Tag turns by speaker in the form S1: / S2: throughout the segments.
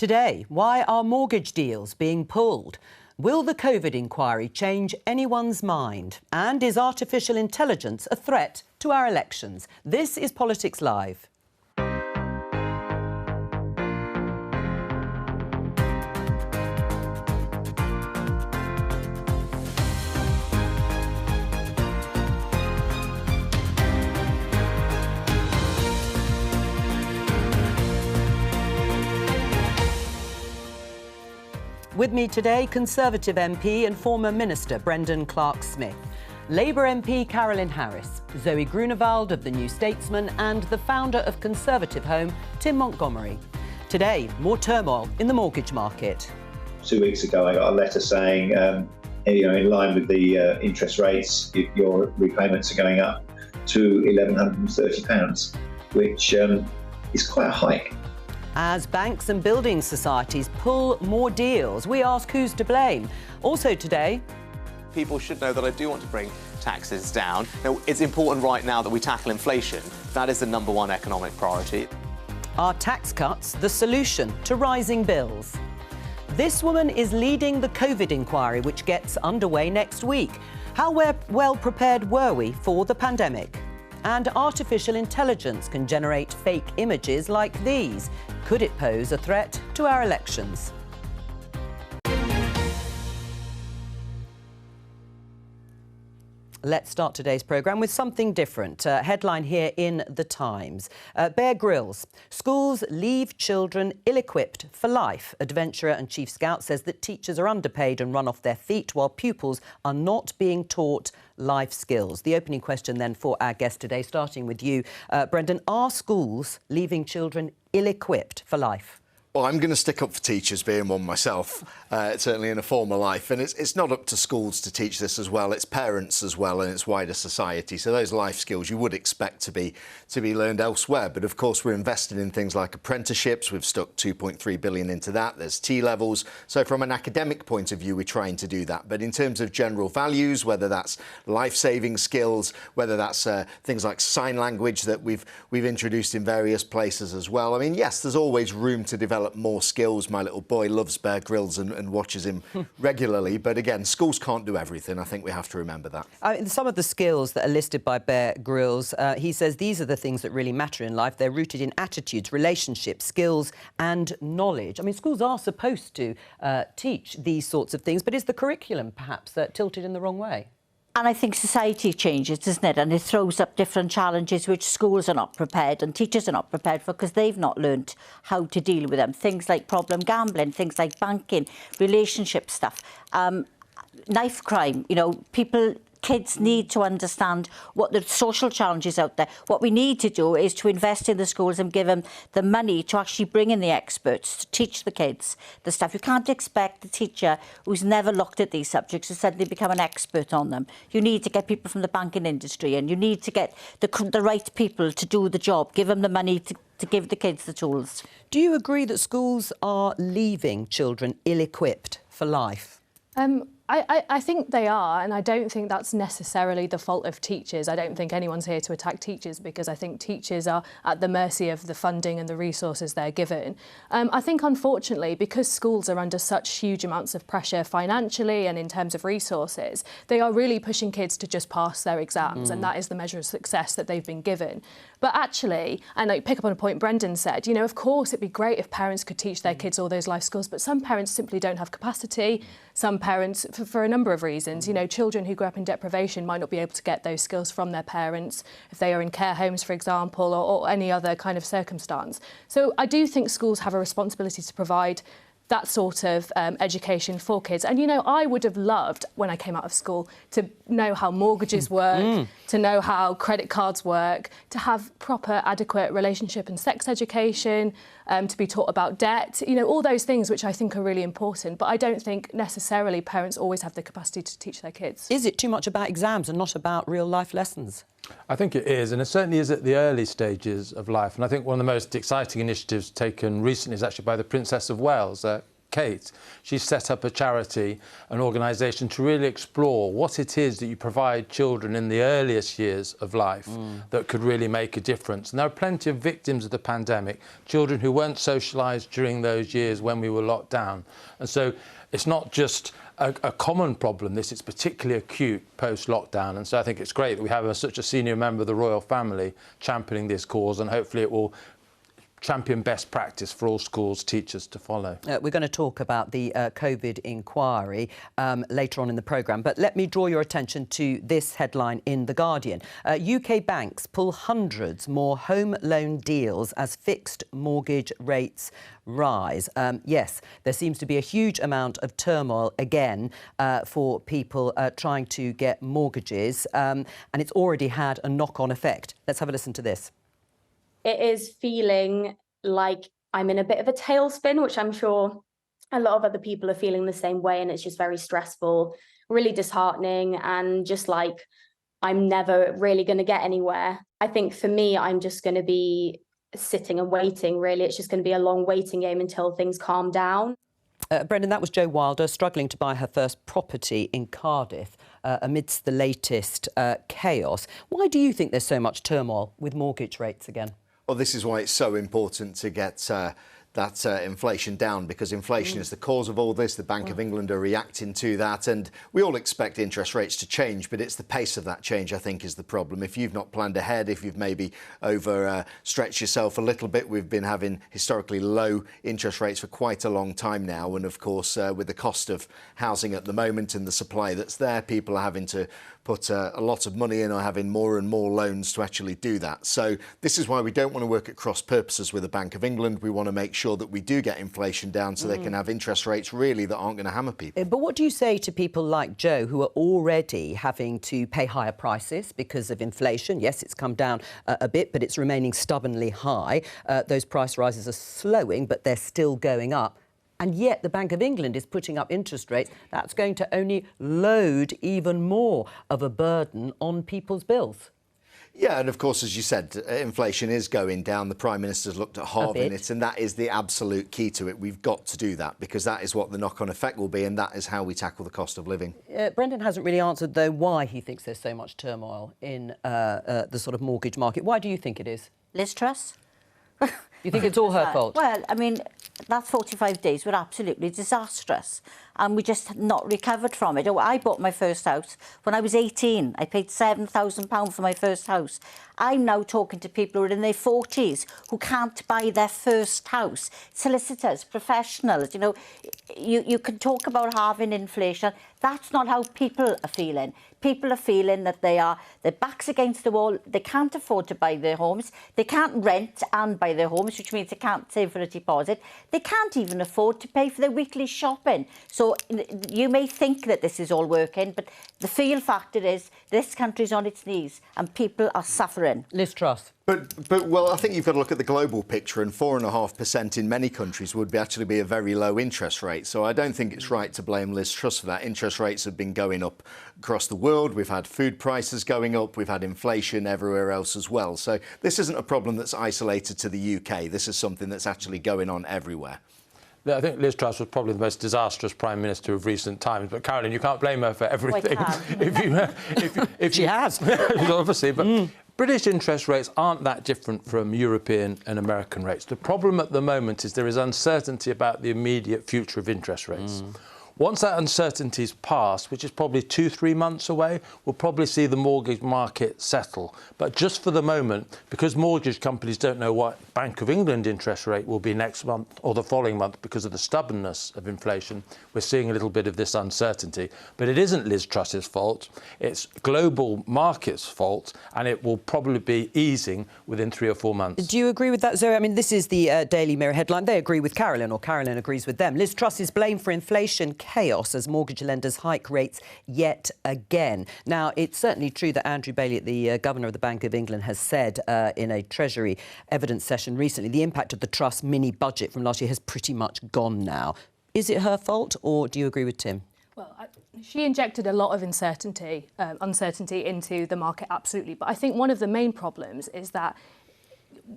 S1: Today, why are mortgage deals being pulled? Will the COVID inquiry change anyone's mind? And is artificial intelligence a threat to our elections? This is Politics Live. With me today, Conservative MP and former Minister Brendan Clarke-Smith, Labour MP Carolyn Harris, Zoe Grunewald of The New Statesman and the founder of Conservative Home, Tim Montgomery. Today, more turmoil in the mortgage market.
S2: 2 weeks ago, I got a letter saying, in line with the interest rates, your repayments are going up to £1,130, which is quite a hike.
S1: As banks and building societies pull more deals, we ask who's to blame. Also today,
S3: people should know that I do want to bring taxes down. Now, it's important right now that we tackle inflation. That is the #1 economic priority.
S1: are tax cuts the solution to rising bills? This woman is leading the COVID inquiry, which gets underway next week. How well prepared were we for the pandemic? And artificial intelligence can generate fake images like these. Could it pose a threat to our elections? Let's start today's programme with something different. Headline here in The Times. Bear Grylls. Schools leave children ill-equipped for life. Adventurer and Chief Scout says that teachers are underpaid and run off their feet while pupils are not being taught life skills. The opening question then for our guest today, starting with you, Brendan. Are schools leaving children ill-equipped for life?
S4: Well, I'm going to stick up for teachers, being one myself, certainly in a former life. And it's not up to schools to teach this as well. It's parents as well, and it's wider society. So those life skills you would expect to be learned elsewhere. But of course, we're investing in things like apprenticeships. We've stuck £2.3 billion into that. There's T-levels. So from an academic point of view, we're trying to do that. But in terms of general values, whether that's life-saving skills, whether that's things like sign language that we've introduced in various places as well. I mean, yes, there's always room to develop more skills. My little boy loves Bear Grylls and watches him regularly. But again, schools can't do everything. I think we have to remember that. Some
S1: of the skills that are listed by Bear Grylls, he says these are the things that really matter in life. They're rooted in attitudes, relationships, skills and knowledge. I mean, schools are supposed to teach these sorts of things, but is the curriculum perhaps tilted in the wrong way?
S5: And I think society changes, doesn't it? And it throws up different challenges which schools are not prepared and teachers are not prepared for because they've not learnt how to deal with them. Things like problem gambling, things like banking, relationship stuff, knife crime, kids need to understand what the social challenges out there. What we need to do is to invest in the schools and give them the money to actually bring in the experts to teach the kids the stuff. You can't expect a teacher who's never looked at these subjects to suddenly become an expert on them. You need to get people from the banking industry and you need to get the right people to do the job, give them the money to give the kids the tools.
S1: Do you agree that schools are leaving children ill-equipped for life?
S6: I think they are, and I don't think that's necessarily the fault of teachers. I don't think anyone's here to attack teachers because I think teachers are at the mercy of the funding and the resources they're given. I think, unfortunately, because schools are under such huge amounts of pressure financially and in terms of resources, they are really pushing kids to just pass their exams, and that is the measure of success that they've been given. But actually, and I pick up on a point Brendan said, of course it'd be great if parents could teach their kids all those life skills, but some parents simply don't have capacity. Some parents, for a number of reasons, children who grew up in deprivation might not be able to get those skills from their parents if they are in care homes, for example, or any other kind of circumstance. So I do think schools have a responsibility to provide that sort of education for kids. And, I would have loved, when I came out of school, to know how mortgages work, to know how credit cards work, to have proper, adequate relationship and sex education, to be taught about debt, all those things which I think are really important. But I don't think necessarily parents always have the capacity to teach their kids.
S1: Is it too much about exams and not about real-life lessons?
S7: I think it is, and it certainly is at the early stages of life. And I think one of the most exciting initiatives taken recently is actually by the Princess of Wales. Kate, she's set up a charity, an organisation to really explore what it is that you provide children in the earliest years of life that could really make a difference. And there are plenty of victims of the pandemic, children who weren't socialised during those years when we were locked down. And so it's not just a common problem, it's particularly acute post-lockdown. And so I think it's great that we have such a senior member of the royal family championing this cause, and hopefully it will champion best practice for all schools, teachers to follow.
S1: We're going to talk about the COVID inquiry later on in the programme, but let me draw your attention to this headline in The Guardian. UK banks pull hundreds more home loan deals as fixed mortgage rates rise. Yes, there seems to be a huge amount of turmoil again for people trying to get mortgages, and it's already had a knock-on effect. Let's have a listen to this.
S8: It is feeling like I'm in a bit of a tailspin, which I'm sure a lot of other people are feeling the same way. And it's just very stressful, really disheartening, and just like I'm never really going to get anywhere. I think for me, I'm just going to be sitting and waiting, really. It's just going to be a long waiting game until things calm down.
S1: Brendan, that was Jo Wilder struggling to buy her first property in Cardiff amidst the latest chaos. Why do you think there's so much turmoil with mortgage rates again?
S4: Well, this is why it's so important to get that inflation down, because inflation is the cause of all this. The Bank of England are reacting to that, and we all expect interest rates to change, but it's the pace of that change, I think, is the problem. If you've not planned ahead, if you've maybe overstretched yourself a little bit, we've been having historically low interest rates for quite a long time now, and of course, with the cost of housing at the moment and the supply that's there, people are having to put a lot of money in or having more and more loans to actually do that. So this is why we don't want to work at cross purposes with the Bank of England. We want to make sure that we do get inflation down so they can have interest rates really that aren't going to hammer people.
S1: But what do you say to people like Jo who are already having to pay higher prices because of inflation? Yes, it's come down a bit, but it's remaining stubbornly high. Those price rises are slowing, but they're still going up. And yet the Bank of England is putting up interest rates. That's going to only load even more of a burden on people's bills.
S4: Yeah, and of course, as you said, inflation is going down. The Prime Minister's looked at halving it, and that is the absolute key to it. We've got to do that, because that is what the knock-on effect will be, and that is how we tackle the cost of living.
S1: Brendan hasn't really answered, though, why he thinks there's so much turmoil in the sort of mortgage market. Why do you think it is?
S5: Liz Truss?
S1: You think it's all her fault?
S5: Well, I mean, that 45 days were absolutely disastrous, and we just not recovered from it. I bought my first house when I was 18. I paid £7,000 for my first house. I'm now talking to people who are in their 40s who can't buy their first house. Solicitors, professionals, you know, you can talk about halving inflation. That's not how people are feeling. People are feeling that their backs against the wall. They can't afford to buy their homes. They can't rent and buy their homes, which means they can't save for a deposit. They can't even afford to pay for their weekly shopping. So you may think that this is all working, but the feel factor is this country's on its knees and people are suffering.
S1: Liz Truss.
S4: But well, I think you've got to look at the global picture, and 4.5% in many countries would actually be a very low interest rate. So I don't think it's right to blame Liz Truss for that. Interest rates have been going up across the world. We've had food prices going up. We've had inflation everywhere else as well. So this isn't a problem that's isolated to the UK. This is something that's actually going on everywhere.
S7: I think Liz Truss was probably the most disastrous Prime Minister of recent times. But, Caroline, you can't blame her for everything. If
S1: she has.
S7: Obviously, but British interest rates aren't that different from European and American rates. The problem at the moment is there is uncertainty about the immediate future of interest rates. Once that uncertainty's passed, which is probably 2-3 months away, we'll probably see the mortgage market settle. But just for the moment, because mortgage companies don't know what Bank of England interest rate will be next month or the following month because of the stubbornness of inflation, we're seeing a little bit of this uncertainty. But it isn't Liz Truss's fault. It's global markets' fault, and it will probably be easing within 3 or 4 months.
S1: Do you agree with that, Zoe? I mean, this is the Daily Mirror headline. They agree with Caroline, or Caroline agrees with them. Liz Truss is blamed for inflation chaos as mortgage lenders hike rates yet again. Now, it's certainly true that Andrew Bailey, the Governor of the Bank of England, has said in a Treasury evidence session recently the impact of the Truss mini-budget from last year has pretty much gone now. Is it her fault, or do you agree with Tim?
S6: Well, she injected a lot of uncertainty into the market, absolutely. But I think one of the main problems is that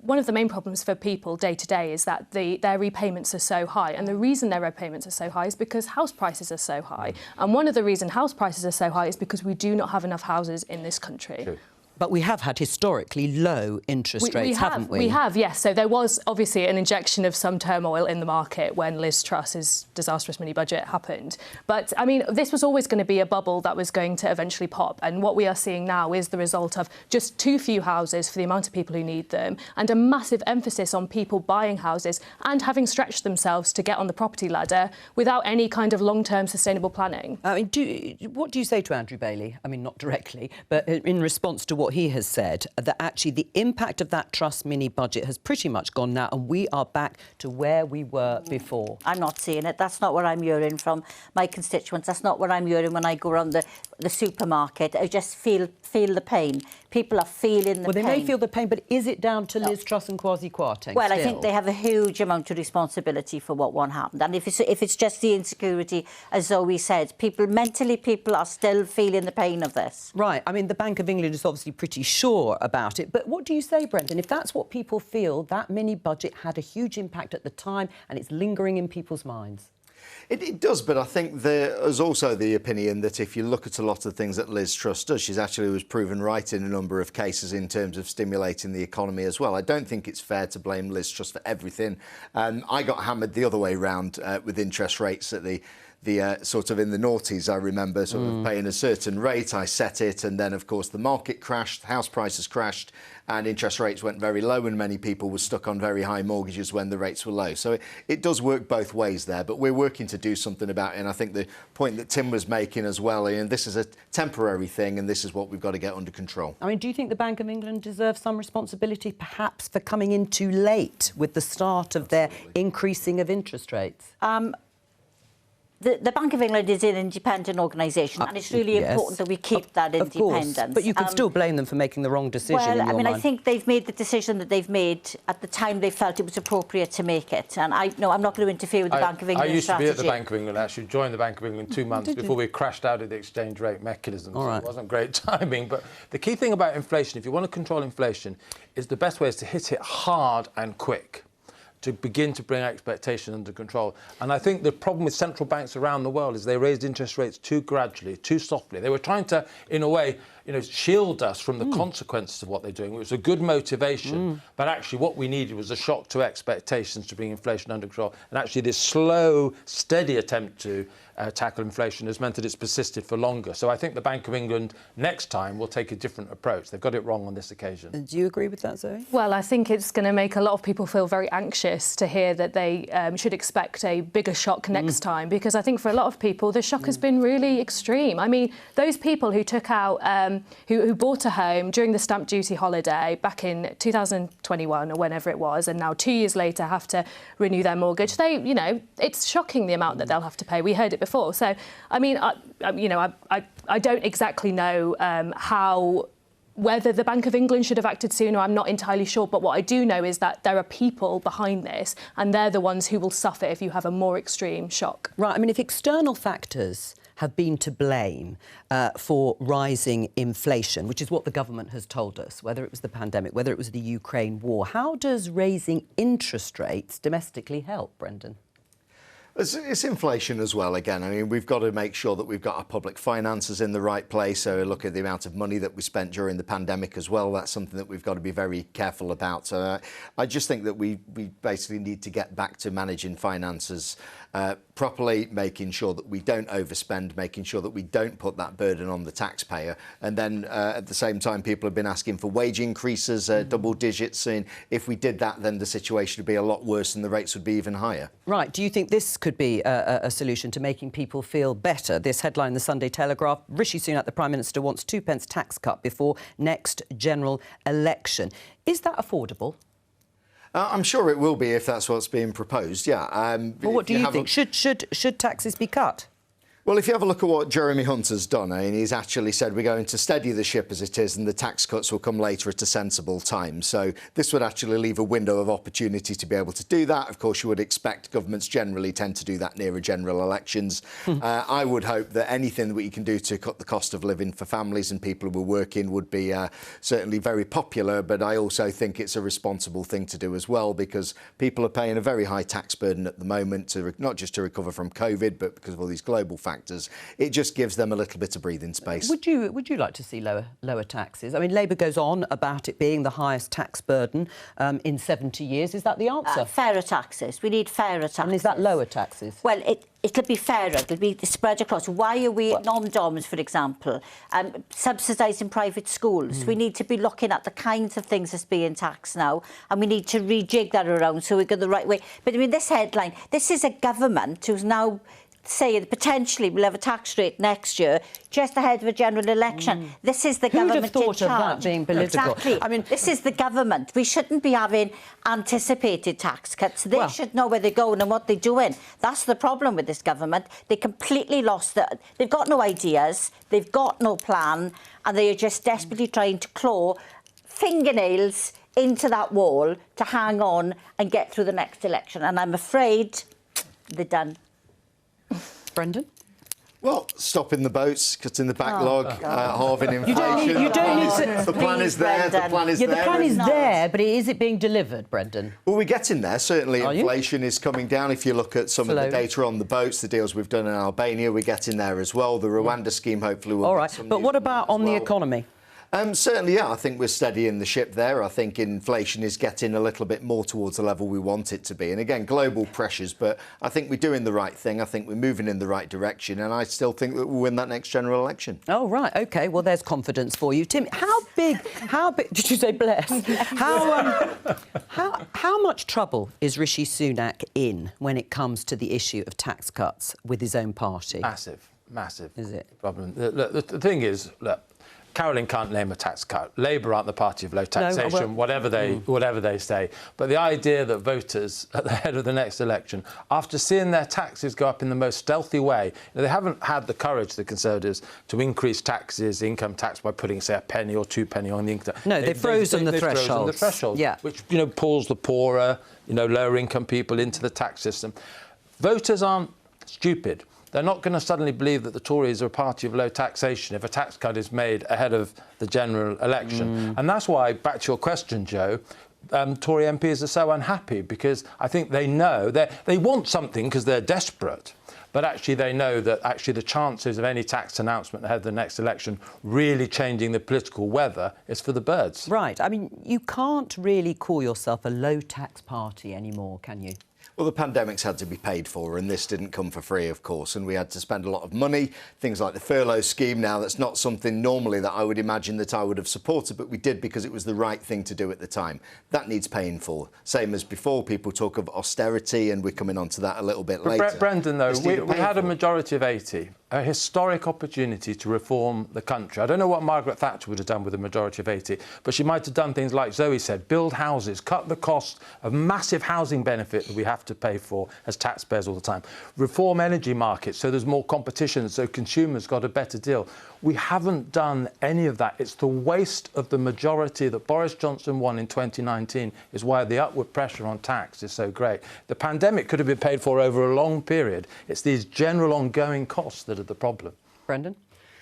S6: one of the main problems for people day to day is that their repayments are so high. And the reason their repayments are so high is because house prices are so high. And one of the reasons house prices are so high is because we do not have enough houses in this country.
S7: True.
S1: But we have had historically low interest rates, haven't we?
S6: We have, yes. So there was obviously an injection of some turmoil in the market when Liz Truss's disastrous mini-budget happened. But, I mean, this was always going to be a bubble that was going to eventually pop. And what we are seeing now is the result of just too few houses for the amount of people who need them, and a massive emphasis on people buying houses and having stretched themselves to get on the property ladder without any kind of long-term sustainable planning.
S1: I mean, what do you say to Andrew Bailey? I mean, not directly, but in response to what he has said, that actually the impact of that Truss mini-budget has pretty much gone now and we are back to where we were before.
S5: I'm not seeing it. That's not what I'm hearing from my constituents. That's not what I'm hearing when I go around the supermarket. I just feel the pain. People are feeling the pain.
S1: Well, they may feel the pain, but is it down to Liz Truss and Kwasi Kwarteng?
S5: Well,
S1: still?
S5: I think they have a huge amount of responsibility for what happened. And if it's just the insecurity, as Zoe said, people are still feeling the pain of this.
S1: Right. I mean, the Bank of England is obviously pretty sure about it. But what do you say, Brendan? If that's what people feel, that mini-budget had a huge impact at the time and it's lingering in people's minds.
S4: It does, but I think there is also the opinion that if you look at a lot of things that Liz Truss does, she's actually was proven right in a number of cases in terms of stimulating the economy as well. I don't think it's fair to blame Liz Truss for everything. I got hammered the other way round with interest rates at the sort of in the noughties. I remember sort of paying a certain rate. I set it, and then of course the market crashed, house prices crashed, and interest rates went very low, and many people were stuck on very high mortgages when the rates were low. So it does work both ways there, but we're working to do something about it. And I think the point that Tim was making as well, and this is a temporary thing, and this is what we've got to get under control.
S1: I mean, do you think the Bank of England deserves some responsibility, perhaps, for coming in too late with the start of their increasing of interest rates?
S5: The Bank of England is an independent organisation, and it's really important that we keep that independence.
S1: Of course, but you can still blame them for making the wrong decision.
S5: Well,
S1: in your mind.
S5: I think they've made the decision that they've made at the time they felt it was appropriate to make it. And I'm not going to interfere with the Bank of England
S7: I used
S5: strategy.
S7: to be at the Bank of England. Actually, joined the Bank of England 2 months before we crashed out of the exchange rate mechanism. So it wasn't great timing. But the key thing about inflation, if you want to control inflation, is the best way is to hit it hard and quick, to begin to bring expectation under control. And I think the problem with central banks around the world is they raised interest rates too gradually, too softly. They were trying to, in a way, shield us from the consequences of what they're doing. It was a good motivation, but actually what we needed was a shock to expectations to bring inflation under control. And actually this slow, steady attempt to tackle inflation has meant that it's persisted for longer. So I think the Bank of England next time will take a different approach. They've got it wrong on this occasion.
S1: Do you agree with that, Zoe?
S6: Well, I think it's going to make a lot of people feel very anxious to hear that they should expect a bigger shock next time, because I think for a lot of people the shock has been really extreme. I mean, those people who took out, who bought a home during the stamp duty holiday back in 2021 or whenever it was, and now 2 years later have to renew their mortgage, it's shocking the amount that they'll have to pay. We heard it before. So, I mean, I don't exactly know whether the Bank of England should have acted sooner. I'm not entirely sure. But what I do know is that there are people behind this, and they're the ones who will suffer if you have a more extreme shock.
S1: Right. I mean, if external factors have been to blame for rising inflation, which is what the government has told us, whether it was the pandemic, whether it was the Ukraine war, how does raising interest rates domestically help, Brendan?
S4: It's inflation as well, again. I mean, we've got to make sure that we've got our public finances in the right place. So look at the amount of money that we spent during the pandemic as well. That's something that we've got to be very careful about. So I just think that we basically need to get back to managing finances properly, making sure that we don't overspend, making sure that we don't put that burden on the taxpayer. And then at the same time, people have been asking for wage increases, double digits. And if we did that, then the situation would be a lot worse and the rates would be even higher.
S1: Right. Do you think this could be a solution to making people feel better? This headline in the Sunday Telegraph: Rishi Sunak, the Prime Minister, wants 2p tax cut before next general election. Is that affordable?
S4: I'm sure it will be if that's what's being proposed, yeah.
S1: Well, what do you think? Should taxes be cut?
S4: Well, if you have a look at what Jeremy Hunt has done, he's actually said we're going to steady the ship as it is and the tax cuts will come later at a sensible time. So this would actually leave a window of opportunity to be able to do that. Of course, you would expect governments generally tend to do that nearer general elections. I would hope that anything that we can do to cut the cost of living for families and people who are working would be certainly very popular. But I also think it's a responsible thing to do as well, because people are paying a very high tax burden at the moment, not just to recover from COVID, but because of all these global factors. It just gives them a little bit of breathing space.
S1: Would you like to see lower taxes? I mean, Labour goes on about it being the highest tax burden in 70 years. Is that the answer?
S5: Fairer taxes. We need fairer taxes.
S1: And is that lower taxes?
S5: Well, it'll be fairer. It'll be spread across. Why are we nom-doms, for example, subsidising private schools? We need to be looking at the kinds of things that's being taxed now, and we need to rejig that around so we go the right way. But I mean, this headline, this is a government who's now saying potentially we'll have a tax rate next year, just ahead of a general election. This is the government in charge.
S1: Who'd have thought of that being political?
S5: Exactly. I mean, this is the government. We shouldn't be having anticipated tax cuts. They should know where they're going and what they're doing. That's the problem with this government. They completely lost it. They've got no ideas, they've got no plan, and they are just desperately trying to claw fingernails into that wall to hang on and get through the next election. And I'm afraid they're done.
S1: Brendan?
S4: Well, stopping the boats, cutting the backlog, halving inflation.
S1: You don't need to...
S4: The plan is there, the plan is there.
S1: The plan is there, but is it being delivered, Brendan?
S4: Well, we're getting there. Certainly inflation is coming down. If you look at some of the data on the boats, the deals we've done in Albania, we're getting there as well. The Rwanda scheme hopefully will...
S1: All right, but what about on the economy?
S4: Certainly, I think we're steadying the ship there. I think inflation is getting a little bit more towards the level we want it to be. And again, global pressures, but I think we're doing the right thing. I think we're moving in the right direction. And I still think that we'll win that next general election.
S1: Oh, right. OK, well, there's confidence for you. Tim, how big, did you say bless? How much trouble is Rishi Sunak in when it comes to the issue of tax cuts with his own party?
S7: Massive.
S1: Is it?
S7: Problem. The thing is, look, Caroline can't name a tax cut. Labour aren't the party of low taxation, whatever they say. But the idea that voters at the head of the next election, after seeing their taxes go up in the most stealthy way, they haven't had the courage, the Conservatives, to increase taxes, income tax, by putting, say, a penny or 2 penny on the income.
S1: No, they've frozen the thresholds.
S7: Yeah. Which, pulls the poorer, lower income people into the tax system. Voters aren't stupid. They're not going to suddenly believe that the Tories are a party of low taxation if a tax cut is made ahead of the general election. And that's why, back to your question, Joe, Tory MPs are so unhappy, because I think they know they want something because they're desperate. But actually, they know that actually the chances of any tax announcement ahead of the next election really changing the political weather is for the birds.
S1: Right. I mean, you can't really call yourself a low-tax party anymore, can you?
S4: Well, the pandemic's had to be paid for, and this didn't come for free, of course, and we had to spend a lot of money. Things like the furlough scheme now, that's not something normally that I would imagine that I would have supported, but we did because it was the right thing to do at the time. That needs paying for. Same as before, people talk of austerity, and we're coming on to that a little bit later.
S7: Brendan, though, we had a majority of 80. A historic opportunity to reform the country. I don't know what Margaret Thatcher would have done with a majority of 80, but she might have done things like Zoe said, build houses, cut the cost of massive housing benefit that we have to pay for as taxpayers all the time, reform energy markets so there's more competition, so consumers got a better deal. We haven't done any of that. It's the waste of the majority that Boris Johnson won in 2019 is why the upward pressure on tax is so great. The pandemic could have been paid for over a long period. It's these general ongoing costs that are the problem.
S1: Brendan?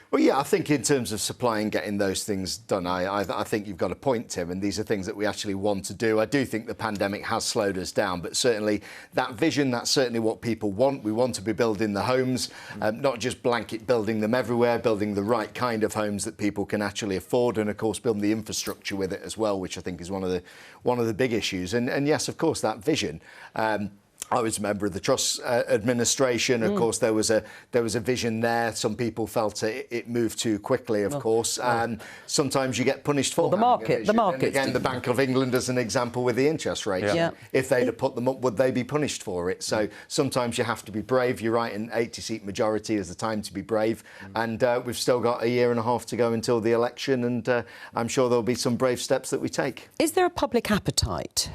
S4: Well, yeah, I think in terms of supply and getting those things done, I think you've got a point, Tim, and these are things that we actually want to do. I do think the pandemic has slowed us down, but certainly that vision, that's certainly what people want. We want to be building the homes, not just blanket building them everywhere, building the right kind of homes that people can actually afford, and of course building the infrastructure with it as well, which I think is one of the big issues. And yes, of course, that vision. I was a member of the Truss administration. Of course, there was a vision there. Some people felt it moved too quickly, of course. And sometimes you get punished for
S1: the market. And
S4: again, the Bank of England as an example with the interest rates.
S1: Yeah.
S4: If they'd have put them up, would they be punished for it? So sometimes you have to be brave. You're right, an 80-seat majority is the time to be brave. And we've still got a year and a half to go until the election, and I'm sure there'll be some brave steps that we take.
S1: Is there a public appetite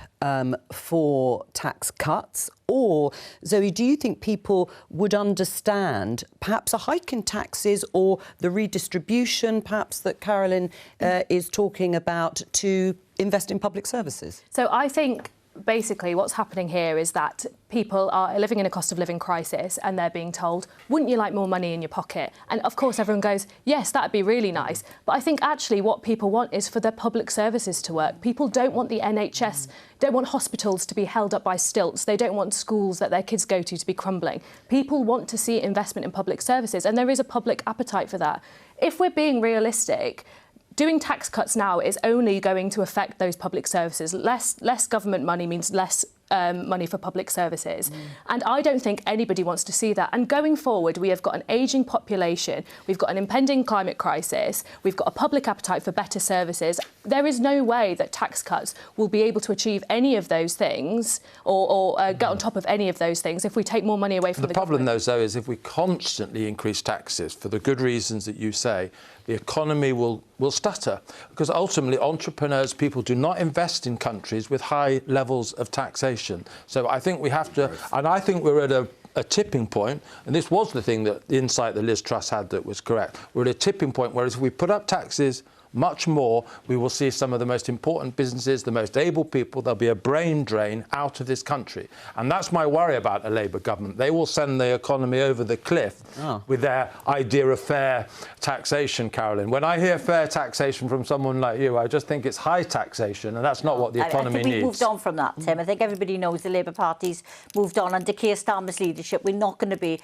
S1: for tax cuts, Or, Zoe, do you think people would understand perhaps a hike in taxes or the redistribution perhaps that Carolyn is talking about to invest in public services?
S6: So I think basically what's happening here is that people are living in a cost of living crisis and they're being told, wouldn't you like more money in your pocket? And of course everyone goes, yes, that'd be really nice. But I think actually what people want is for their public services to work. People don't want the NHS, don't want hospitals to be held up by stilts. They don't want schools that their kids go to be crumbling. People want to see investment in public services, and there is a public appetite for that. If we're being realistic, doing tax cuts now is only going to affect those public services. Less government money means less money for public services. And I don't think anybody wants to see that. And going forward, we have got an ageing population, we've got an impending climate crisis, we've got a public appetite for better services. There is no way that tax cuts will be able to achieve any of those things or get on top of any of those things if we take more money away from the
S7: problem,
S6: government.
S7: though, is if we constantly increase taxes for the good reasons that you say, the economy will stutter, because ultimately entrepreneurs, people do not invest in countries with high levels of taxation. So I think we have to, and I think we're at a tipping point, and this was the thing that the insight that Liz Truss had that was correct. We're at a tipping point, whereas if we put up taxes much more, we will see some of the most important businesses, the most able people, there'll be a brain drain out of this country. And that's my worry about a Labour government. They will send the economy over the cliff with their idea of fair taxation, Carolyn. When I hear fair taxation from someone like you, I just think it's high taxation, and that's not what the economy
S5: I think
S7: needs.
S5: we've moved on from that, Tim. I think everybody knows the Labour Party's moved on. Under Keir Starmer's leadership, we're not going to be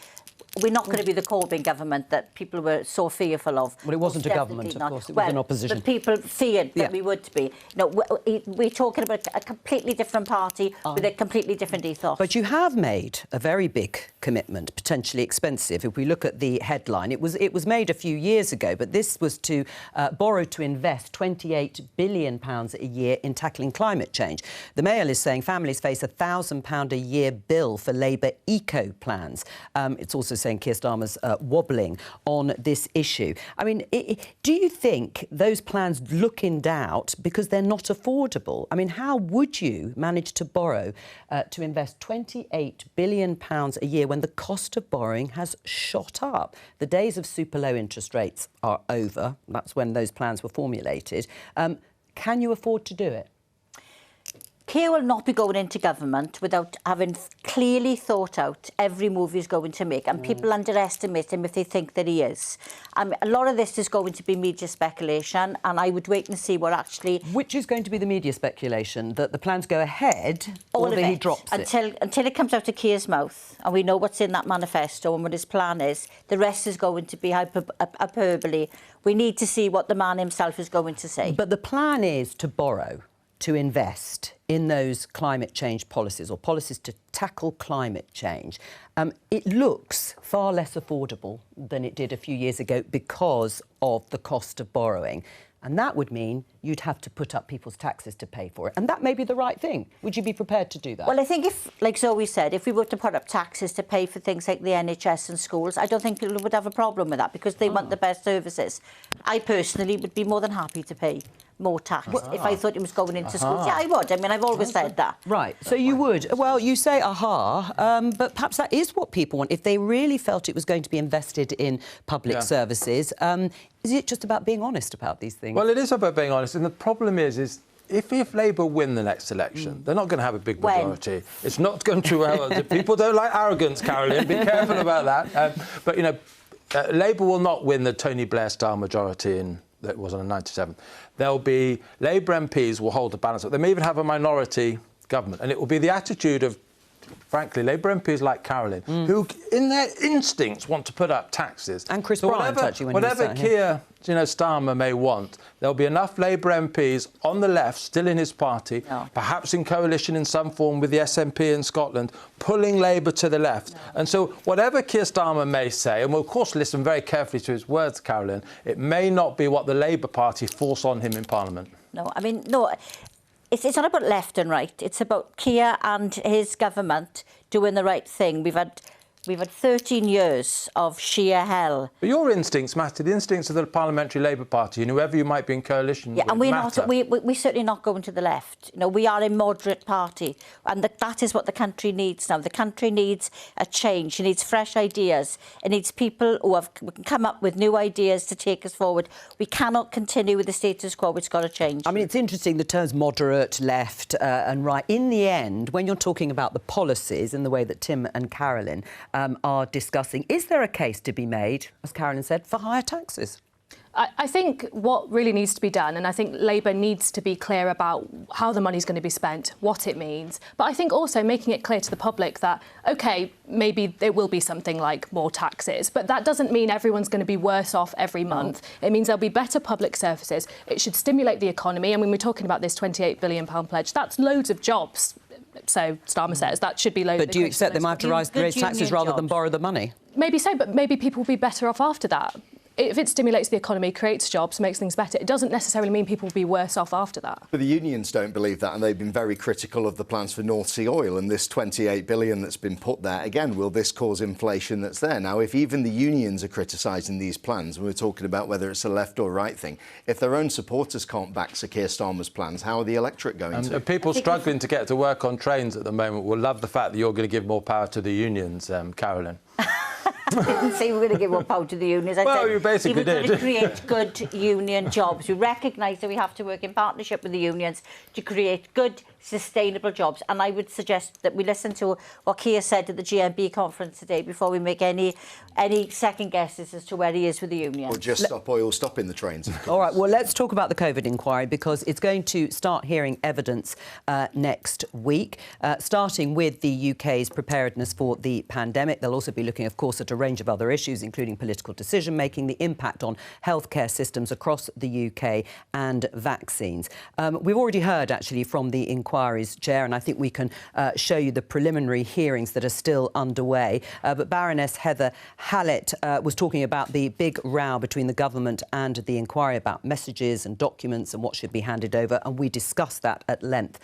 S5: the Corbyn government that people were so fearful of.
S1: Well, it wasn't a government, of course. It was an opposition.
S5: But people feared that we would be. No, we're talking about a completely different party with a completely different ethos.
S1: But you have made a very big commitment, potentially expensive. If we look at the headline, it was made a few years ago, but this was to borrow to invest £28 billion a year in tackling climate change. The Mail is saying families face £1,000 a year bill for Labour eco plans. It's also saying Keir Starmer's wobbling on this issue. I mean, do you think those plans look in doubt because they're not affordable? I mean, how would you manage to borrow to invest £28 billion a year when the cost of borrowing has shot up? The days of super low interest rates are over. That's when those plans were formulated. Can you afford to do it?
S5: Keir will not be going into government without having clearly thought out every move he's going to make, and people underestimate him if they think that he is. A lot of this is going to be media speculation, and I would wait and see what actually...
S1: Which is going to be the media speculation? That the plans go ahead or that he drops it?
S5: Until it comes out of Keir's mouth, and we know what's in that manifesto and what his plan is, the rest is going to be hyperbole. We need to see what the man himself is going to say.
S1: But the plan is to borrow, to invest in those climate change policies or policies to tackle climate change. It looks far less affordable than it did a few years ago because of the cost of borrowing. And that would mean you'd have to put up people's taxes to pay for it. And that may be the right thing. Would you be prepared to do that?
S5: Well, I think if, like Zoe said, if we were to put up taxes to pay for things like the NHS and schools, I don't think people would have a problem with that because they want the best services. I personally would be more than happy to pay more tax if I thought it was going into schools. Yeah, I would. I mean, I've always said that.
S1: Right, so you would. Well, you say but perhaps that is what people want. If they really felt it was going to be invested in public services, is it just about being honest about these things?
S7: Well, it is about being honest, and the problem is if Labour win the next election, they're not going to have a big majority. It's not going to... people don't like arrogance, Carolyn. Be careful about that. But, you know, Labour will not win the Tony Blair-style majority that was on 97. There'll be... Labour MPs will hold the balance. They may even have a minority government, and it will be the attitude of, frankly, Labour MPs like Carolyn, who, in their instincts, want to put up taxes.
S1: And Chris Bryant, actually, when
S7: whatever Keir Starmer may want, there'll be enough Labour MPs on the left, still in his party, perhaps in coalition in some form with the SNP in Scotland, pulling Labour to the left. And so whatever Keir Starmer may say, and we'll, of course, listen very carefully to his words, Carolyn, it may not be what the Labour Party force on him in Parliament.
S5: No, I mean, no... It's not about left and right. It's about Keir and his government doing the right thing. We've had We've had 13 years of sheer hell.
S7: But your instincts matter, the instincts of the Parliamentary Labour Party and whoever you might be in coalition with
S5: And we're certainly not going to the left. You know, we are a moderate party, and that is what the country needs now. The country needs a change. It needs fresh ideas. It needs people who can come up with new ideas to take us forward. We cannot continue with the status quo. It's got to change.
S1: I mean, it's interesting, the terms moderate, left and right. In the end, when you're talking about the policies and the way that Tim and Carolyn are discussing, is there a case to be made, as Carolyn said, for higher taxes?
S6: I think what really needs to be done, and I think Labour needs to be clear about how the money's going to be spent, what it means, but I think also making it clear to the public that, OK, maybe there will be something like more taxes, but that doesn't mean everyone's going to be worse off every month. It means there'll be better public services. It should stimulate the economy. And when we're talking about this £28 billion pledge, that's loads of jobs. So Starmer says that should be loads.
S1: But do you accept they might have to raise taxes rather than borrow the money?
S6: Maybe so, but maybe people will be better off after that. If it stimulates the economy, creates jobs, makes things better, it doesn't necessarily mean people will be worse off after that.
S4: But the unions don't believe that, and they've been very critical of the plans for North Sea oil and this £28 billion that's been put there. Again, will this cause inflation that's there? Now, if even the unions are criticising these plans, and we're talking about whether it's a left or right thing, if their own supporters can't back Sir Keir Starmer's plans, how are the electorate going to?
S7: People struggling to get to work on trains at the moment will love the fact that you're going to give more power to the unions, Carolyn.
S5: I didn't say we were going to give more power to the unions. I
S7: well,
S5: said
S7: you basically
S5: we were
S7: did.
S5: going to create good union jobs. We recognise that we have to work in partnership with the unions to create good, sustainable jobs. And I would suggest that we listen to what Keir said at the GMB conference today before we make any second guesses as to where he is with the unions.
S4: Or just stop oil stopping the trains.
S1: All right, well, let's talk about the COVID inquiry, because it's going to start hearing evidence next week, starting with the UK's preparedness for the pandemic. They'll also be looking, of course, at a range of other issues, including political decision-making, the impact on healthcare systems across the UK and vaccines. We've already heard, actually, from the inquiry's chair, and I think we can show you the preliminary hearings that are still underway. But Baroness Heather Hallett was talking about the big row between the government and the inquiry about messages and documents and what should be handed over, and we discussed that at length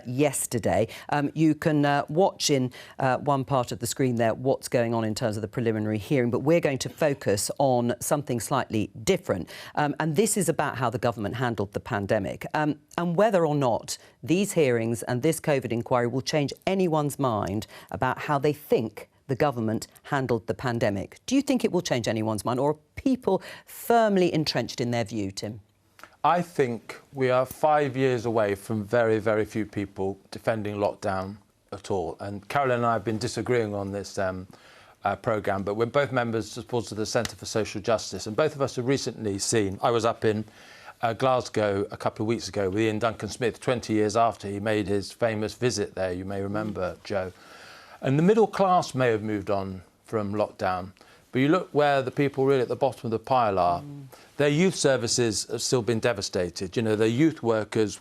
S1: yesterday. You can watch in one part of the screen there what's going on in terms of the preliminary hearing, but we're going to focus on something slightly different. And this is about how the government handled the pandemic and whether or not these hearings and this COVID inquiry will change anyone's mind about how they think the government handled the pandemic. Do you think it will change anyone's mind, or are people firmly entrenched in their view, Tim?
S7: I think we are 5 years away from very, very few people defending lockdown at all. And Carolyn and I have been disagreeing on this programme, but we're both members, supporters of the Centre for Social Justice, and both of us have recently seen, I was up in Glasgow a couple of weeks ago with Ian Duncan Smith, 20 years after he made his famous visit there, you may remember, Joe. And the middle class may have moved on from lockdown, but you look where the people really at the bottom of the pile are. Their youth services have still been devastated. You know, their youth workers,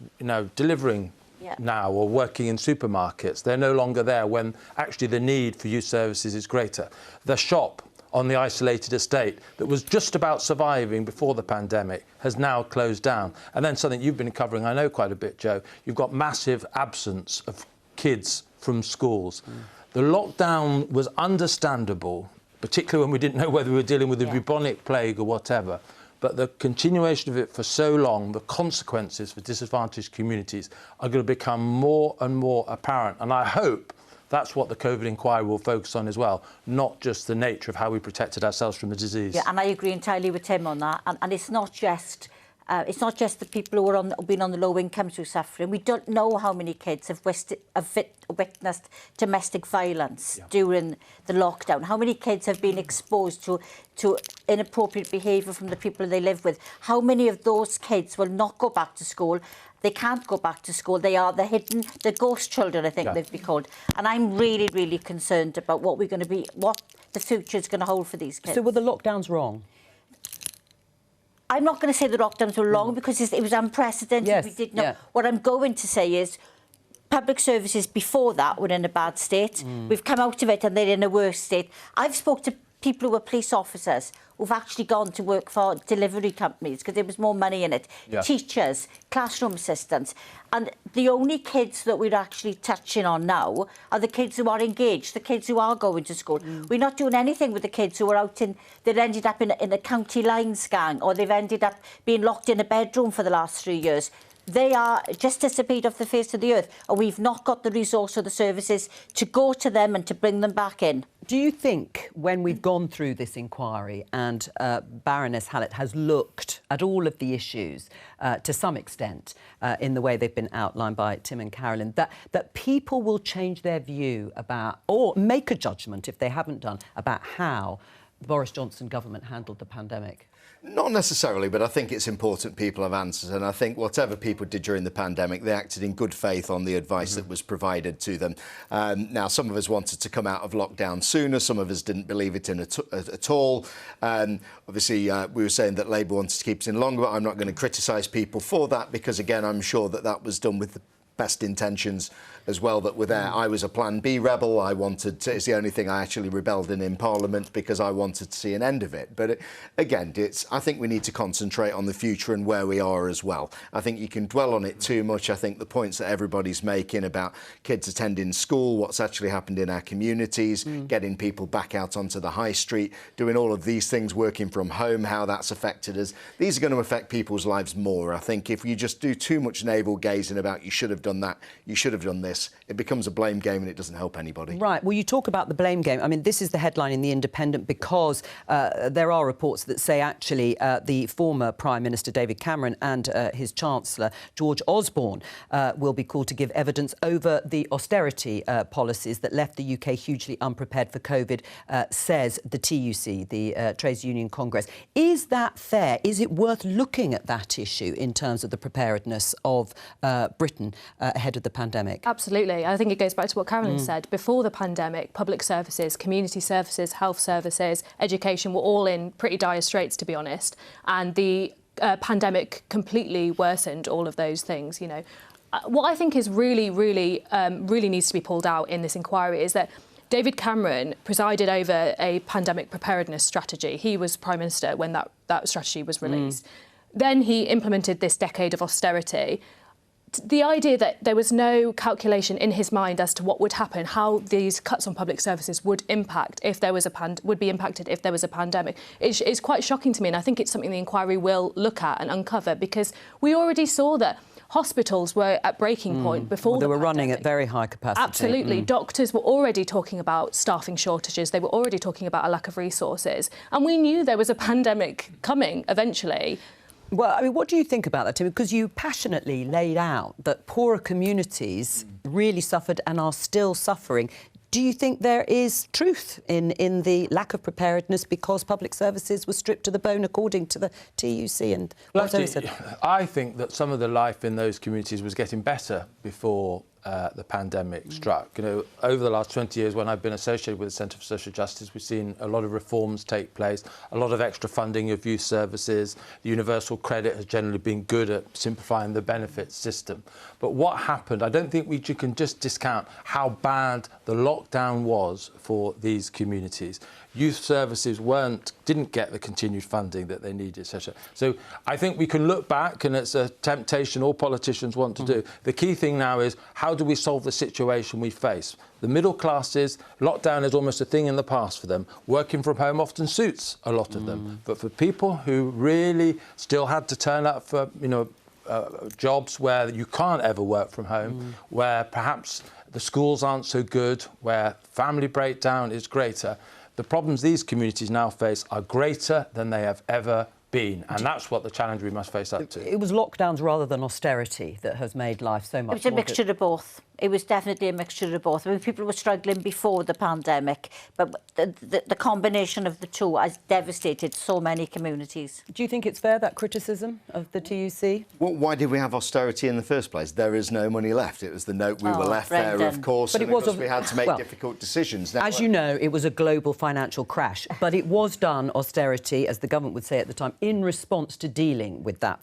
S7: delivering now or working in supermarkets, they're no longer there when actually the need for youth services is greater. The shop on the isolated estate that was just about surviving before the pandemic has now closed down. And then something you've been covering, I know, quite a bit, Joe, you've got massive absence of kids from schools. The lockdown was understandable, particularly when we didn't know whether we were dealing with the bubonic plague or whatever. But the continuation of it for so long, the consequences for disadvantaged communities are going to become more and more apparent. And I hope that's what the COVID inquiry will focus on as well, not just the nature of how we protected ourselves from the disease.
S5: Yeah, and I agree entirely with Tim on that. And it's not just the people who are who've been on the low incomes who are suffering. We don't know how many kids have witnessed domestic violence during the lockdown. How many kids have been exposed to inappropriate behaviour from the people they live with. How many of those kids will not go back to school? They can't go back to school. They are the ghost children, I think they've been called. And I'm really, really concerned about what the future is going to hold for these kids.
S1: So were the lockdowns wrong?
S5: I'm not going to say the lockdowns were wrong because it was unprecedented.
S1: Yes,
S5: we did not. What I'm going to say is public services before that were in a bad state. We've come out of it and they're in a worse state. I've spoke to people who were police officers who've actually gone to work for delivery companies because there was more money in it.
S7: Yeah.
S5: Teachers, classroom assistants. And the only kids that we're actually touching on now are the kids who are engaged, the kids who are going to school. We're not doing anything with the kids who are out that ended up in a county lines gang, or they've ended up being locked in a bedroom for the last 3 years. They are just disappeared off the face of the earth, and we've not got the resource or the services to go to them and to bring them back in.
S1: Do you think when we've gone through this inquiry and Baroness Hallett has looked at all of the issues to some extent in the way they've been outlined by Tim and Carolyn, that people will change their view about, or make a judgment if they haven't done, about how the Boris Johnson government handled the pandemic?
S4: Not necessarily, but I think it's important people have answers, and I think whatever people did during the pandemic, they acted in good faith on the advice that was provided to them. Now, some of us wanted to come out of lockdown sooner, some of us didn't believe it in at all. Obviously, we were saying that Labour wanted to keep us in longer, but I'm not going to criticise people for that because, again, I'm sure that was done with the best intentions as well that were there. I was a Plan B rebel. I wanted to, it's the only thing I actually rebelled in Parliament because I wanted to see an end of it. But again, I think we need to concentrate on the future and where we are as well. I think you can dwell on it too much. I think the points that everybody's making about kids attending school, what's actually happened in our communities, getting people back out onto the high street, doing all of these things, working from home, how that's affected us. These are going to affect people's lives more. I think if you just do too much navel gazing about you should have done that, you should have done this, it becomes a blame game and it doesn't help anybody.
S1: Right. Well, you talk about the blame game. I mean, this is the headline in The Independent because there are reports that say actually the former Prime Minister David Cameron and his Chancellor George Osborne will be called to give evidence over the austerity policies that left the UK hugely unprepared for COVID, says the TUC, the Trades Union Congress. Is that fair? Is it worth looking at that issue in terms of the preparedness of Britain ahead of the pandemic?
S6: Absolutely. I think it goes back to what Carolyn said. Before the pandemic, public services, community services, health services, education were all in pretty dire straits, to be honest. And the pandemic completely worsened all of those things, you know. What I think is really needs to be pulled out in this inquiry is that David Cameron presided over a pandemic preparedness strategy. He was Prime Minister when that strategy was released. Then he implemented this decade of austerity. The idea that there was no calculation in his mind as to what would happen, how these cuts on public services would impact if there was a pandemic, is quite shocking to me. And I think it's something the inquiry will look at and uncover, because we already saw that hospitals were at breaking point before
S1: they were running at very high capacity.
S6: Absolutely. Doctors were already talking about staffing shortages. They were already talking about a lack of resources. And we knew there was a pandemic coming eventually.
S1: Well, I mean, what do you think about that, Tim? Because you passionately laid out that poorer communities really suffered and are still suffering. Do you think there is truth in the lack of preparedness because public services were stripped to the bone, according to the TUC? And
S7: I think that some of the life in those communities was getting better before the pandemic struck. You know, over the last 20 years, when I've been associated with the Centre for Social Justice, we've seen a lot of reforms take place, a lot of extra funding of youth services. The universal credit has generally been good at simplifying the benefits system. But what happened, I don't think you can just discount how bad the lockdown was for these communities. Youth services didn't get the continued funding that they needed, etc. So I think we can look back, and it's a temptation all politicians want to do. The key thing now is, how do we solve the situation we face? The middle classes, lockdown is almost a thing in the past for them. Working from home often suits a lot of them. But for people who really still had to turn up for, jobs where you can't ever work from home, where perhaps the schools aren't so good, where family breakdown is greater, the problems these communities now face are greater than they have ever been, and that's what the challenge we must face up to.
S1: It was lockdowns rather than austerity that has made life so much more...
S5: It was a mixture of both. It was definitely a mixture of both. I mean, people were struggling before the pandemic, but the combination of the two has devastated so many communities.
S1: Do you think it's fair, that criticism of the TUC?
S4: Well, why did we have austerity in the first place? There is no money left. It was the note we were left there, of course, but we had to make difficult decisions. Now,
S1: as you know, it was a global financial crash, but it was done, austerity, as the government would say at the time, in response to dealing with that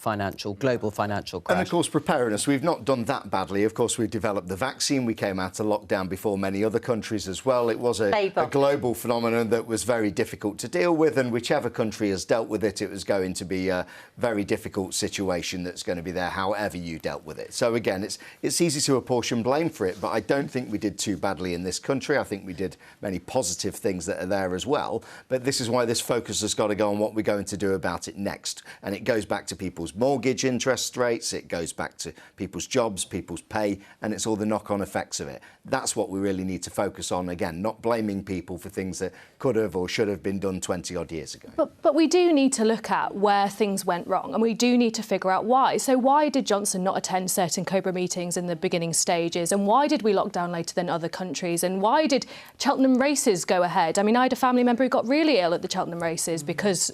S1: global financial crash.
S4: And, of course, preparedness. We've not done that badly. Of course, we've developed the vaccine. We came out of lockdown before many other countries as well. It was a global phenomenon that was very difficult to deal with, and whichever country has dealt with it, it was going to be a very difficult situation that's going to be there however you dealt with it. So again, it's easy to apportion blame for it, but I don't think we did too badly in this country. I think we did many positive things that are there as well. But this is why this focus has got to go on what we're going to do about it next. And it goes back to people's mortgage interest rates, it goes back to people's jobs, people's pay, and it's all the knock-on effects of it. That's what we really need to focus on, again, not blaming people for things that could have or should have been done 20-odd years ago.
S6: But we do need to look at where things went wrong, and we do need to figure out why. So why did Johnson not attend certain COBRA meetings in the beginning stages, and why did we lock down later than other countries, and why did Cheltenham races go ahead? I mean, I had a family member who got really ill at the Cheltenham races because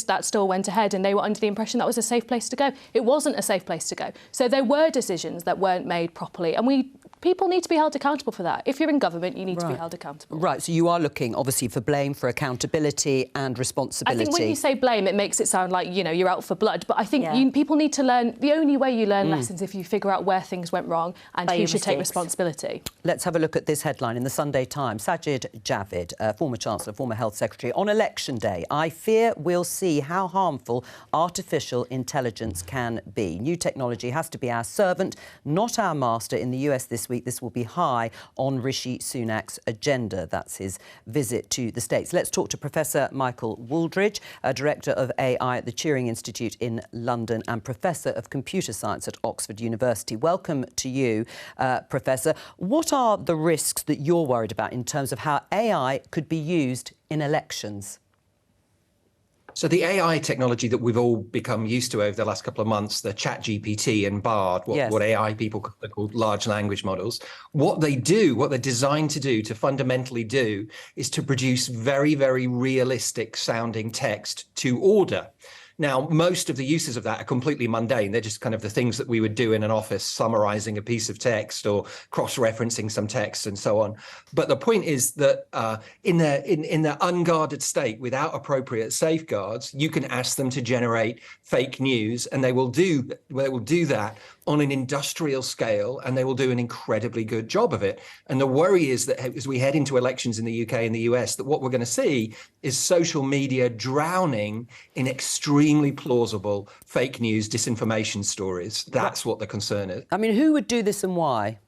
S6: that still went ahead, and they were under the impression that was a safe place to go. It wasn't a safe place to go. So there were decisions that weren't made properly, and people need to be held accountable for that. If you're in government, you need to be held accountable. Right,
S1: so you are looking, obviously, for blame, for accountability and responsibility.
S6: I think when you say blame, it makes it sound like, you know, you're out for blood. But I think people need to learn, the only way you learn lessons if you figure out where things went wrong and who should take responsibility.
S1: Let's have a look at this headline in the Sunday Times. Sajid Javid, former Chancellor, former Health Secretary, on election day. I fear we'll see how harmful artificial intelligence can be. New technology has to be our servant, not our master. In the US this week, this will be high on Rishi Sunak's agenda. That's his visit to the States. Let's talk to Professor Michael Wooldridge, Director of AI at the Turing Institute in London and Professor of Computer Science at Oxford University. Welcome to you, Professor. What are the risks that you're worried about in terms of how AI could be used in elections?
S9: So the AI technology that we've all become used to over the last couple of months, the ChatGPT and Bard, what AI people call large language models, what they're designed to do, to fundamentally do, is to produce very, very realistic sounding text to order. Now, most of the uses of that are completely mundane. They're just kind of the things that we would do in an office, summarizing a piece of text or cross-referencing some text and so on. But the point is that in their unguarded state, without appropriate safeguards, you can ask them to generate fake news, and they will do that on an industrial scale, and they will do an incredibly good job of it. And the worry is that as we head into elections in the UK and the US, that what we're going to see is social media drowning in extremely plausible fake news, disinformation stories. That's what the concern is.
S1: I mean, who would do this and why?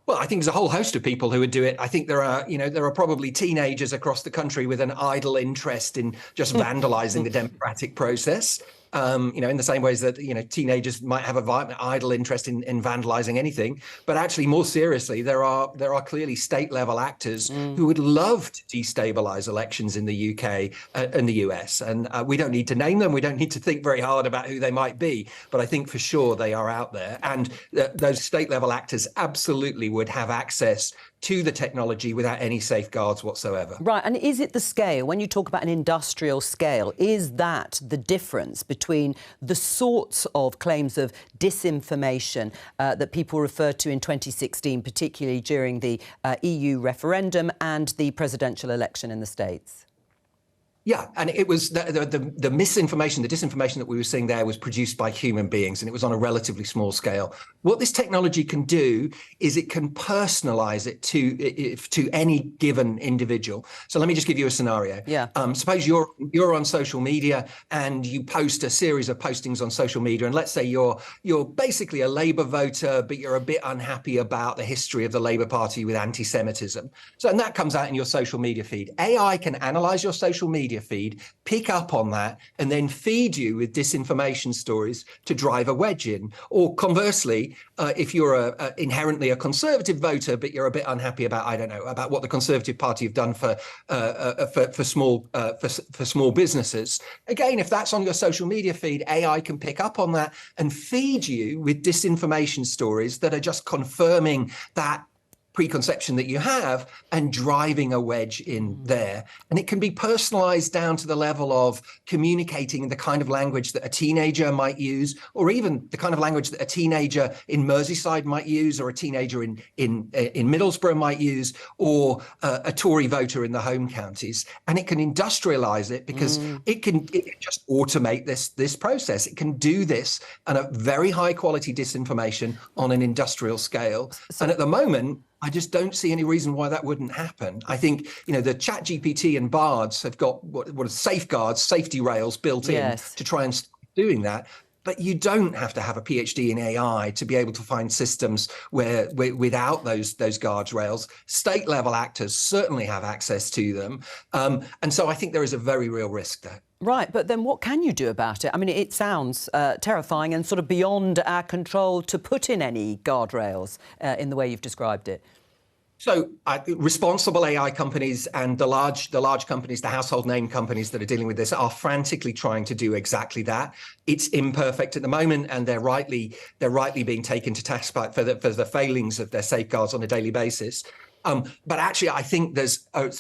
S9: Well, I think there's a whole host of people who would do it. I think there are probably teenagers across the country with an idle interest in just vandalizing the democratic process. In the same ways that, teenagers might have an idle interest in vandalizing anything. But actually, more seriously, there are clearly state level actors who would love to destabilize elections in the UK and the US. And we don't need to name them. We don't need to think very hard about who they might be. But I think for sure they are out there. And those state level actors absolutely would have access to the technology without any safeguards whatsoever.
S1: Right. And is it the scale, when you talk about an industrial scale, is that the difference between the sorts of claims of disinformation that people referred to in 2016, particularly during the EU referendum and the presidential election in the States?
S9: Yeah, and it was the misinformation, the disinformation that we were seeing there was produced by human beings, and it was on a relatively small scale. What this technology can do is it can personalize it to any given individual. So let me just give you a scenario.
S1: Yeah.
S9: Suppose you're on social media and you post a series of postings on social media, and let's say you're basically a Labour voter, but you're a bit unhappy about the history of the Labour Party with anti-Semitism. So, and that comes out in your social media feed. AI can analyze your social media feed, pick up on that, and then feed you with disinformation stories to drive a wedge in. Or conversely, if you're inherently a Conservative voter, but you're a bit unhappy about, about what the Conservative Party have done for small businesses. Again, if that's on your social media feed, AI can pick up on that and feed you with disinformation stories that are just confirming that preconception that you have and driving a wedge in there. And it can be personalized down to the level of communicating in the kind of language that a teenager might use, or even the kind of language that a teenager in Merseyside might use, or a teenager in Middlesbrough might use, or a Tory voter in the home counties. And it can industrialize it because it can just automate this process. It can do this on a very high quality disinformation on an industrial scale. And at the moment, I just don't see any reason why that wouldn't happen. I think, the ChatGPT and Bards have got what are safeguards, safety rails built in to try and stop doing that. But you don't have to have a PhD in AI to be able to find systems where without those guardrails, state level actors certainly have access to them. And so I think there is a very real risk there.
S1: Right, but then what can you do about it? I mean, it sounds terrifying and sort of beyond our control to put in any guardrails in the way you've described it.
S9: So responsible AI companies and the large companies, the household name companies that are dealing with this are frantically trying to do exactly that. It's imperfect at the moment, and they're rightly being taken to task for the failings of their safeguards on a daily basis. But actually, I think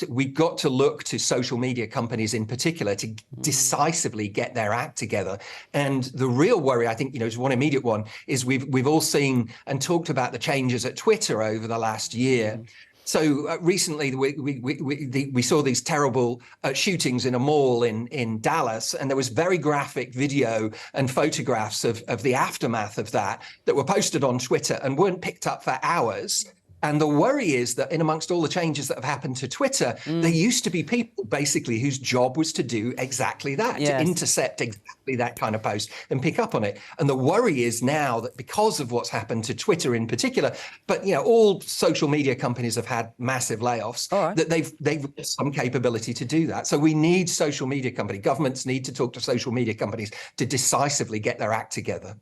S9: we've got to look to social media companies in particular to decisively get their act together. And the real worry, I think, is one immediate one, is we've all seen and talked about the changes at Twitter over the last year. So recently, we saw these terrible shootings in a mall in Dallas, and there was very graphic video and photographs of the aftermath of that were posted on Twitter and weren't picked up for hours. And the worry is that in amongst all the changes that have happened to Twitter, there used to be people basically whose job was to do exactly that, to intercept exactly that kind of post and pick up on it. And the worry is now that because of what's happened to Twitter in particular, but all social media companies have had massive layoffs, that they've got some capability to do that. So we need social media companies. Governments need to talk to social media companies to decisively get their act together.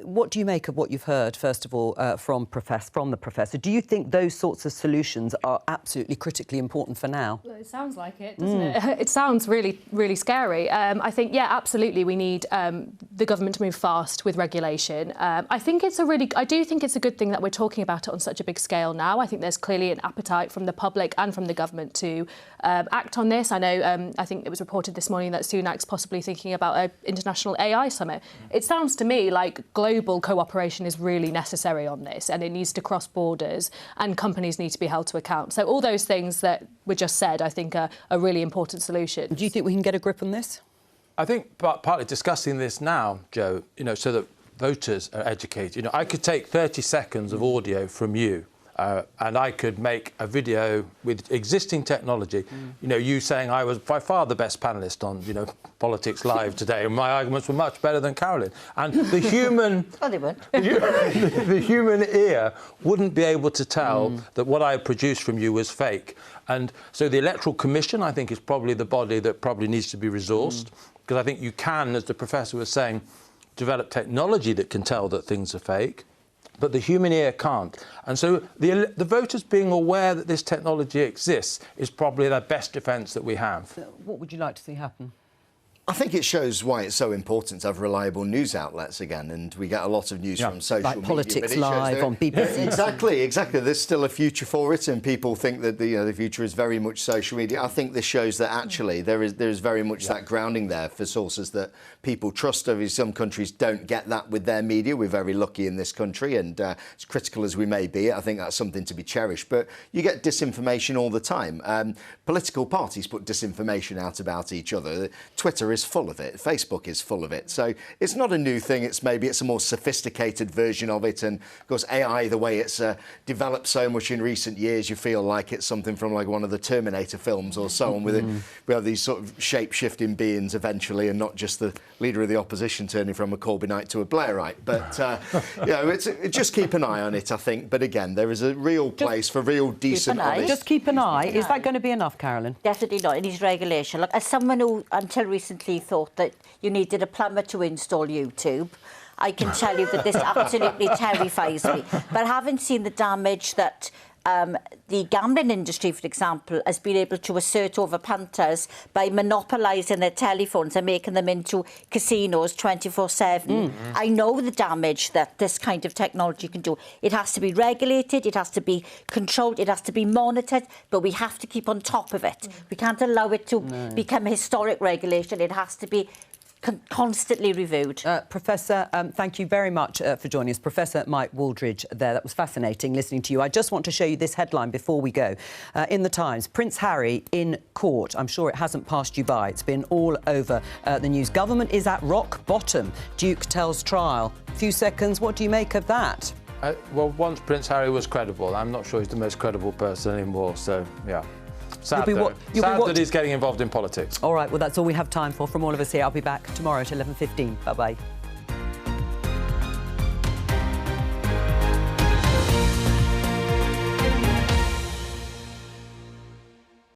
S1: What do you make of what you've heard, first of all, from the professor? Do you think those sorts of solutions are absolutely critically important for now?
S6: Well, it sounds like it, doesn't it? It sounds really, really scary. I think, absolutely, we need the government to move fast with regulation. I do think it's a good thing that we're talking about it on such a big scale now. I think there's clearly an appetite from the public and from the government to act on this. I know, I think it was reported this morning that Sunak's possibly thinking about an international AI summit. It sounds to me like global cooperation is really necessary on this, and it needs to cross borders, and companies need to be held to account. So all those things that were just said, I think, are a really important solution.
S1: Do you think we can get a grip on this?
S7: I think partly discussing this now, Joe, so that voters are educated. I could take 30 seconds of audio from you, and I could make a video with existing technology. You saying I was by far the best panellist on, Politics Live today, and my arguments were much better than Carolyn. And the human, the human ear wouldn't be able to tell that what I produced from you was fake. And so the Electoral Commission, I think, is probably the body that probably needs to be resourced, because I think you can, as the professor was saying, develop technology that can tell that things are fake, but the human ear can't. And so the voters being aware that this technology exists is probably the best defence that we have.
S1: What would you like to see happen?
S4: I think it shows why it's so important to have reliable news outlets again, and we get a lot of news from social media.
S1: Like Politics Live on BBC.
S4: Exactly. There's still a future for it, and people think that the future is very much social media. I think this shows that actually there is very much that grounding there for sources that people trust. Obviously, some countries don't get that with their media. We're very lucky in this country, and as critical as we may be, I think that's something to be cherished. But you get disinformation all the time. Political parties put disinformation out about each other. Twitter is full of it. Facebook is full of it. So it's not a new thing. It's a more sophisticated version of it. And of course, AI, the way it's developed so much in recent years, you feel like it's something from like one of the Terminator films or so on. We have these sort of shape-shifting beings eventually, and not just the leader of the opposition turning from a Corbynite to a Blairite. But just keep an eye on it, I think. But again, there is a real place for real decent.
S1: Just keep an eye. Is that going to be enough, Carolyn?
S5: Definitely not. It needs regulation. Look, as someone who until recently thought that you needed a plumber to install YouTube, I can tell you that this absolutely terrifies me. But having seen the damage that the gambling industry, for example, has been able to assert over punters by monopolising their telephones and making them into casinos 24/7. I know the damage that this kind of technology can do. It has to be regulated, it has to be controlled, it has to be monitored, but we have to keep on top of it. We can't allow it to become historic regulation. It has to be constantly reviewed.
S1: Professor, thank you very much for joining us. Professor Mike Wooldridge there. That was fascinating listening to you. I just want to show you this headline before we go. In the Times, Prince Harry in court. I'm sure it hasn't passed you by. It's been all over the news. Government is at rock bottom. Duke tells trial. Few seconds. What do you make of that?
S7: Well, once Prince Harry was credible. I'm not sure he's the most credible person anymore, so, yeah. Sad that he's getting involved in politics.
S1: All right, well, that's all we have time for from all of us here. I'll be back tomorrow at 11:15. Bye-bye.